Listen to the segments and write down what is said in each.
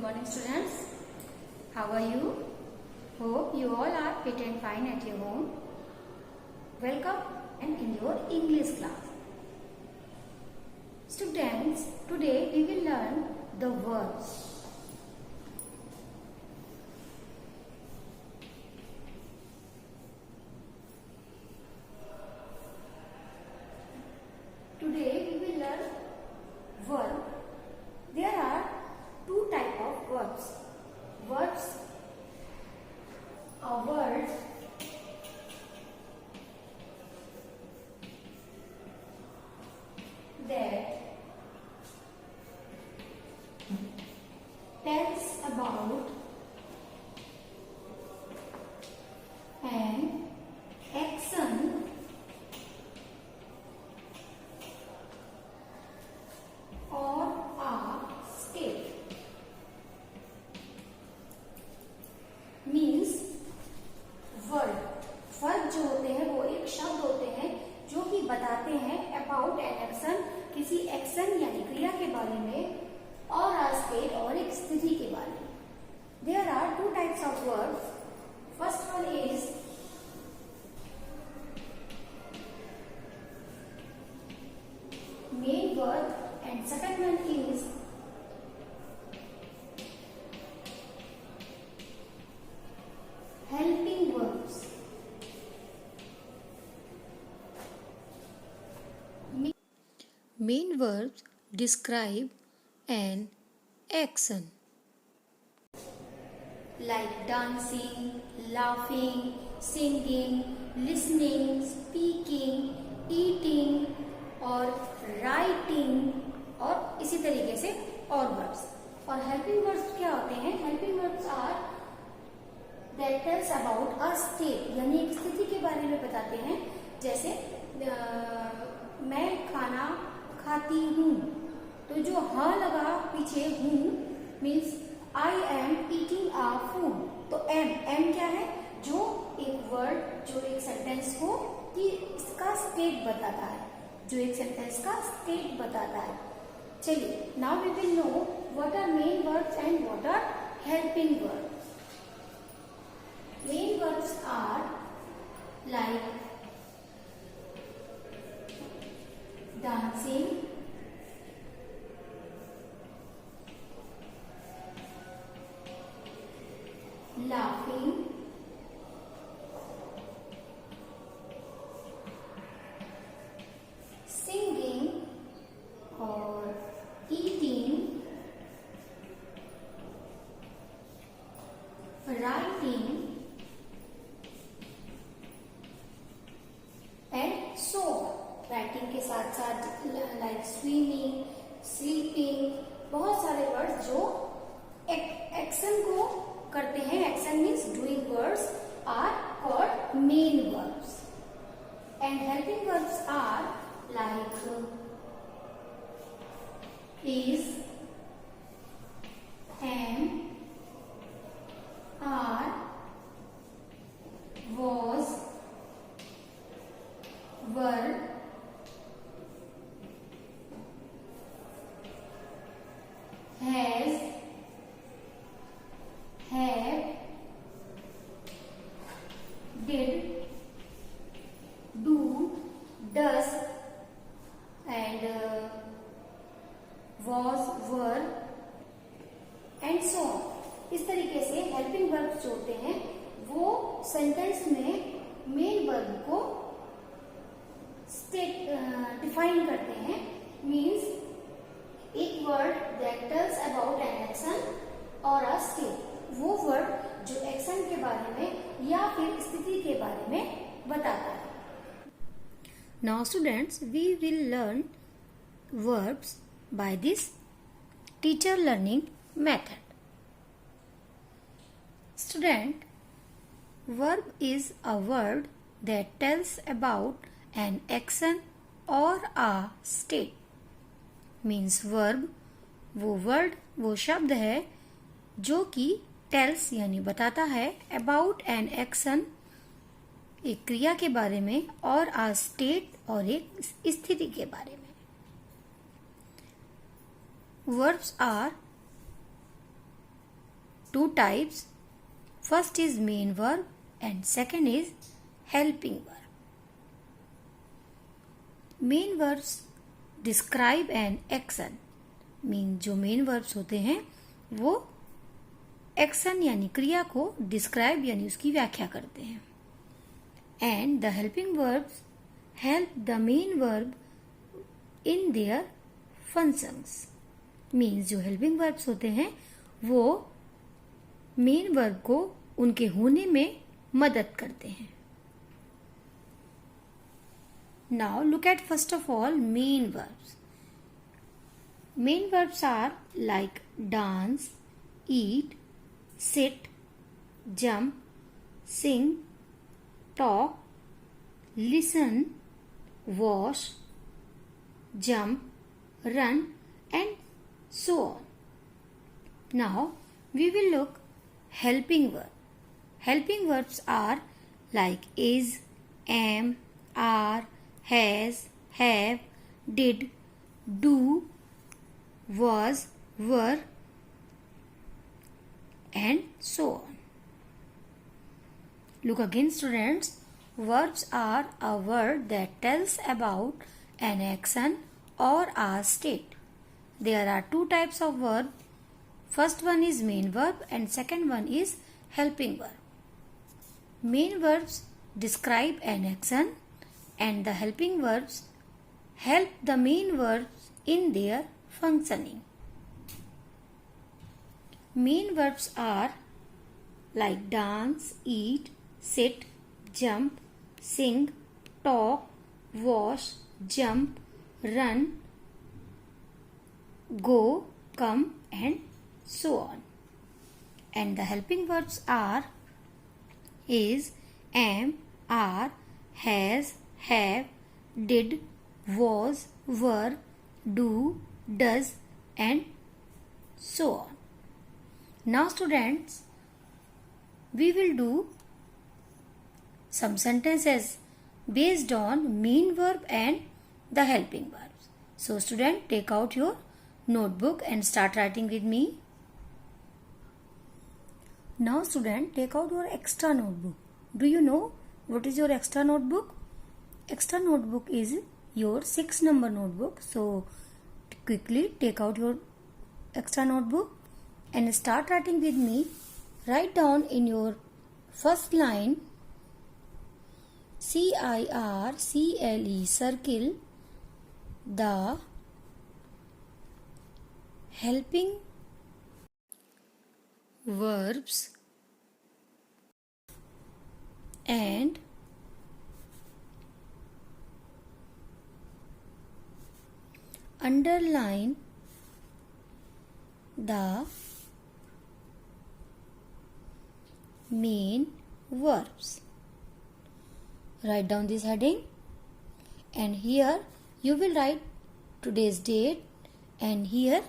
morning students. How are you? Hope you all are fit and fine at your home. Welcome and in your English class. Students, today we will learn the verbs. Today we will learn verb. There are two types of verbs. Verbs are words that tells about an action or a state. Means word जो होते हैं वो एक शब्द होते हैं जो कि बताते हैं अबाउट एन एक्शन, किसी एक्शन यानी क्रिया के बारे में, और आ स्टेट और एक स्थिति के बारे में. There are two types of words. First one is main verb and second one is helping verbs. Main verbs describe an action. Like dancing, laughing, singing, listening, speaking, eating और writing और इसी तरीके से और वर्ड्स. और helping words क्या होते हैं? Helping words are that tells about a state, यानी एक स्थिति के बारे में बताते हैं. जैसे मैं खाना खाती हूँ, तो जो हाँ लगा पीछे हूँ means I am eating a food. तो एम क्या है? जो एक वर्ड, जो एक सेंटेंस को कि इसका स्टेट बताता है, जो एक सेंटेंस का स्टेट बताता है. चलिए, now we will know what are main words and what are helping words. Main verbs are like dancing, laughing, singing or eating, writing and so. Writing के साथ साथ लाइक स्विमिंग, स्लीपिंग, बहुत सारे words जो action को करते हैं. Action means doing words are called main verbs. And helping verbs are like is, am, are, was, were, has, have, did, do, does and was, were and so on. इस तरीके से helping verbs जो होते हैं वो sentence में main verb को define करते हैं. मीन्स एक word that tells about an action और अ स्टेट, वो वर्ड जो एक्शन के बारे में या फिर स्थिति के बारे में बताता है. Now students, we will learn verbs by this teacher learning method. Student, verb is a word that tells about an action or a state. Means verb वो वर्ड, वो शब्द है जो कि टेल्स यानी बताता है अबाउट एन एक्शन, एक क्रिया के बारे में, और आ स्टेट और एक स्थिति के बारे में. Verbs are two types. First is main verb and second is helping verb. Main verbs describe an action. Mean जो मेन वर्ब्स होते हैं वो एक्शन यानी क्रिया को डिस्क्राइब यानी उसकी व्याख्या करते हैं. And the helping verbs help the main verb in their functions. Means जो हेल्पिंग वर्ब्स होते हैं वो मेन वर्ब को उनके होने में मदद करते हैं. Now look at first of all main verbs. Main verbs are like dance, eat, sit, jump, sing, talk, listen, wash, jump, run, and so on. Now we will look helping verb. Helping verbs are like is, am, are, has, have, did, do, was, were, and so on. Look again, students. Verbs are a word that tells about an action or a state. There are two types of verb. First one is main verb and second one is helping verb. Main verbs describe an action and the helping verbs help the main verbs in their functioning. Main verbs are like dance, eat, sit, jump, sing, talk, wash, jump, run, go, come, and so on. And the helping verbs are is, am, are, has, have, did, was, were, do, does, and so on. Now students, we will do some sentences based on main verb and the helping verbs. So student, take out your notebook and start writing with me. Now student, take out your extra notebook. Do you know what is your extra notebook? Extra notebook is your 6 number notebook. So quickly take out your extra notebook and start writing with me. Write down in your first line CIRCLE, circle the helping verbs and underline the main verbs. Write down this heading and here you will write today's date and here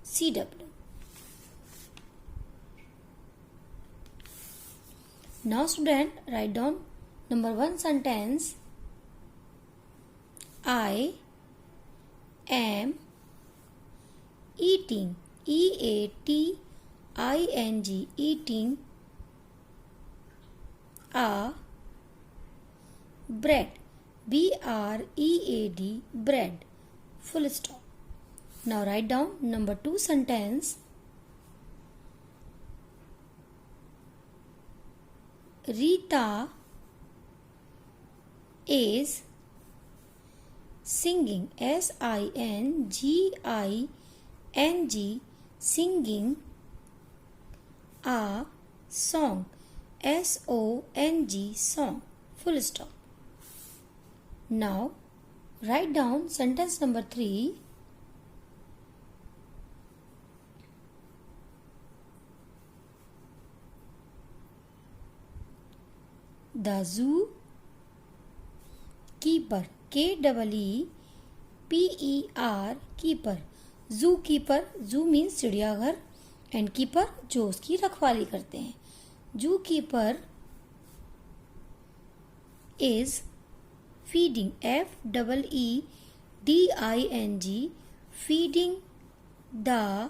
CW. Now student, write down number 1 sentence. I am eating, EATING, eating a bread, BREAD, bread, full stop. Now write down number 2 sentence. Rita is singing, SINGING, singing a song, SONG, song, full stop. Now write down sentence number 3. The zoo keeper, KEEPER, keeper, zoo keeper, zoo means चिड़ियाघर and keeper जो उसकी रखवाली करते हैं. Zoo keeper is feeding, FEEDING, feeding the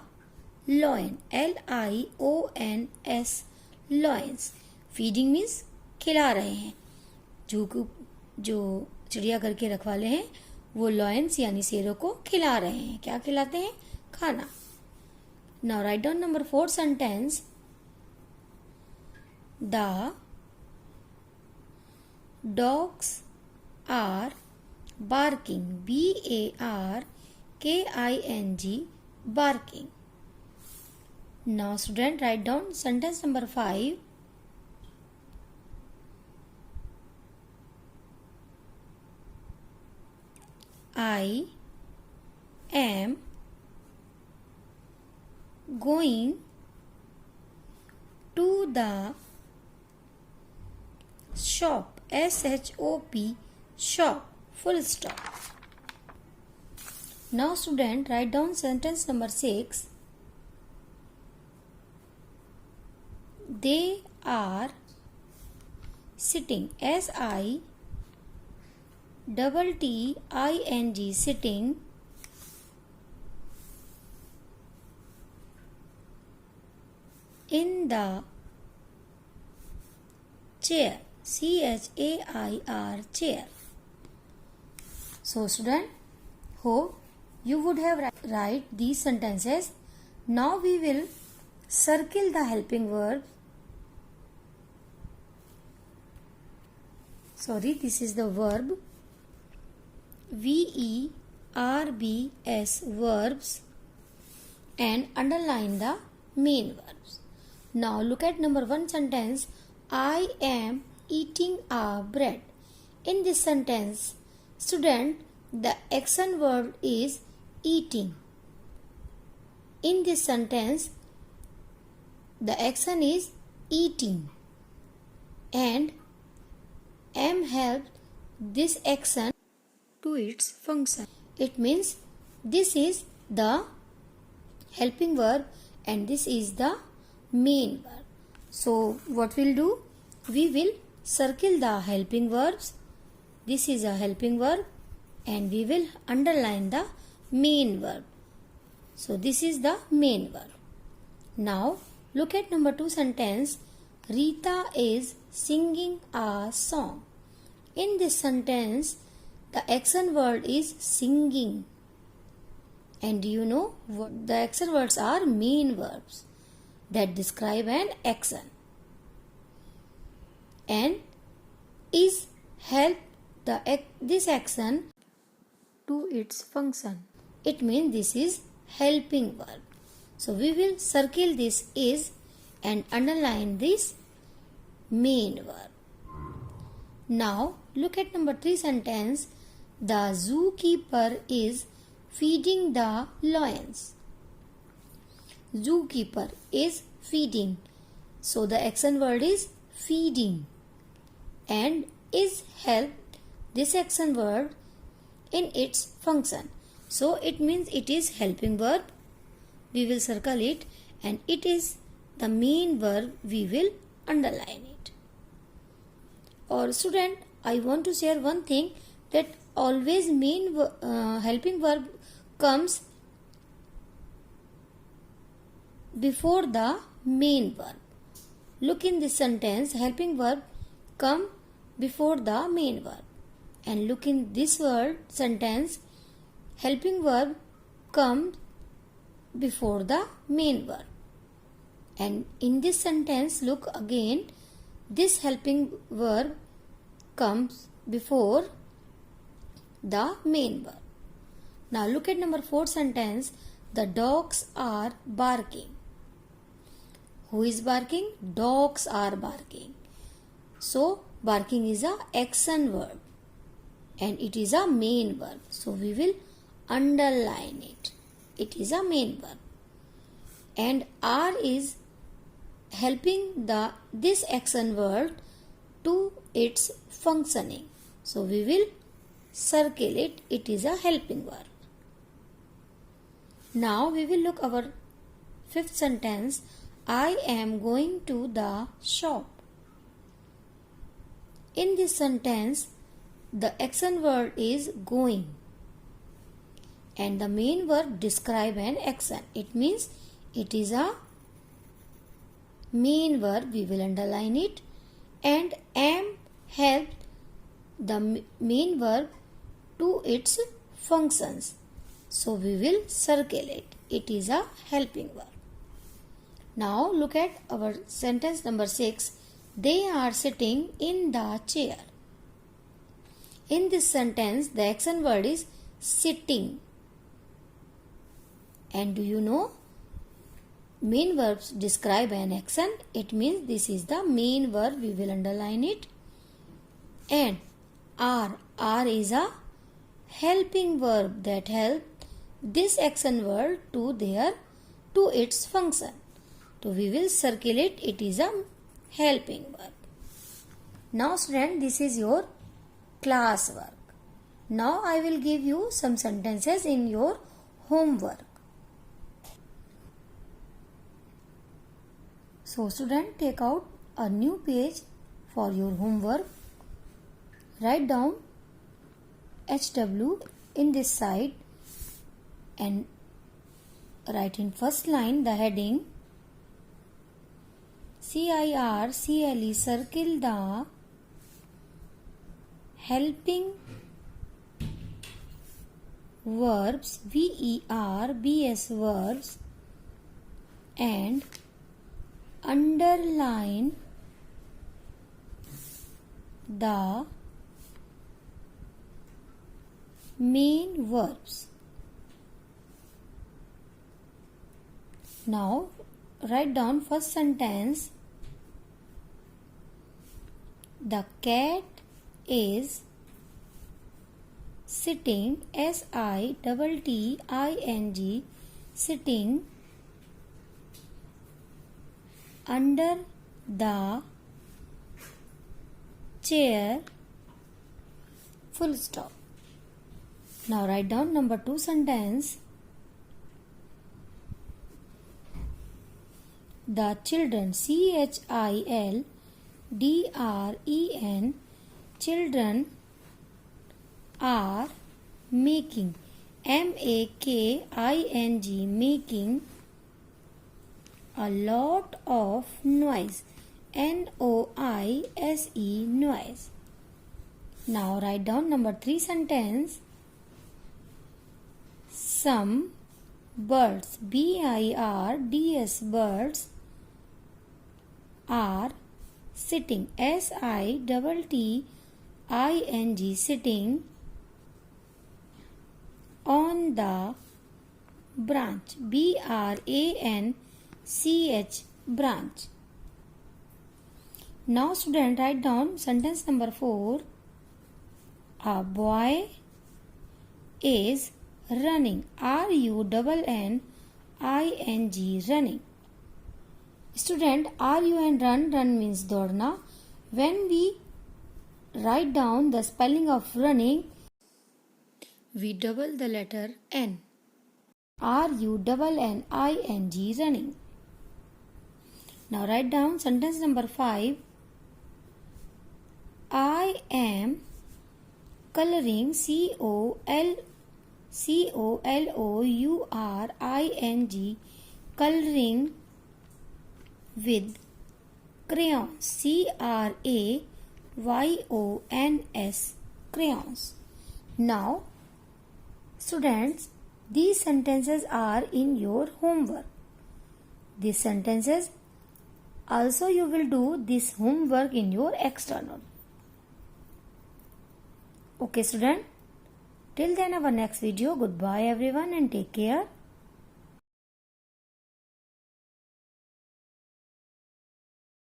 Lion, Lions, lions. Feeding means खिला रहे हैं. जो चिड़ियाघर के रखवाले हैं वो लॉयंस यानी शेरों को खिला रहे हैं. क्या खिलाते हैं? खाना. Now write down number 4 sentence. The dogs are barking. BARKING, barking. Now student, write down sentence number 5. I am going to the shop. SHOP, shop, full stop. Now student, write down sentence number 6. They are sitting. SITTING, sitting. In the chair. CHAIR, chair. So student, hope you would have write these sentences. Now we will circle the helping verb. Sorry, this is the verb. VERBS, verbs, and underline the main verbs. Now look at number 1 sentence. I am eating a bread. In this sentence, student, the action word is eating. In this sentence, the action is eating, and am helped this action to its function. It means this is the helping verb and this is the main verb. So what we'll do? We will circle the helping verbs. This is a helping verb and we will underline the main verb. So this is the main verb. Now look at number 2 sentence. Rita is singing a song. In this sentence, the action word is singing. And you know what the action words are? Main verbs that describe an action. And is help this action to its function. It means this is helping verb. So we will circle this is and underline this main verb. Now look at number 3 sentence. The zookeeper is feeding the lions. Zookeeper is feeding. So the action word is feeding. And is helped this action word in its function. So it means it is helping verb. We will circle it and it is the main verb. We will underline it. Or student, I want to share one thing that always main helping verb comes before the main verb. Look in this sentence, helping verb come before the main verb. And look in this word sentence, helping verb comes before the main verb. And in this sentence, look again, this helping verb comes before the main verb. Now look at number 4 sentence. The dogs are barking. Who is barking? Dogs are barking. So barking is a action verb and it is a main verb. So we will underline it. It is a main verb. And are is helping this action word to its functioning. So we will circle it. It is a helping verb. Now we will look our 5th sentence. I am going to the shop. In this sentence, the action word is going. And the main verb describe an action. It means It is a main verb. We will underline it. And am helped the main verb to its functions. So we will circle it. It is a helping verb. Now look at our sentence number 6. They are sitting in the chair. In this sentence, the action word is sitting. And do you know, main verbs describe an action. It means this is the main verb. We will underline it. And are is a helping verb that help this action word to its function. So we will circle it. It is a helping verb. Now student, this is your class work. Now I will give you some sentences in your homework. So student, take out a new page for your homework. Write down HW in this side and write in first line the heading CIRCLE, circle the helping verbs, VERBS verbs, and underline the main verbs. Now write down first sentence. The cat is sitting, SITTING, sitting under the chair, full stop. Now write down number 2 sentence. The children, CHILDREN, children are making, MAKING, making a lot of noise, NOISE, noise. Now write down number 3 sentence. Some birds, BIRDS, birds are sitting, SITTING, sitting on the branch, BRANCH, branch. Now student, write down sentence number 4. A boy is running, RUNNING, running. Student, RU and run means दौड़ना. When we write down the spelling of running, we double the letter N. RUNNING, running. Now write down sentence number 5. I am coloring, COLOURING, coloring with crayons, CRAYONS, crayons. Now students, these sentences are in your homework. These sentences also you will do this homework in your external. Okay student, till then our next video. Goodbye everyone and take care.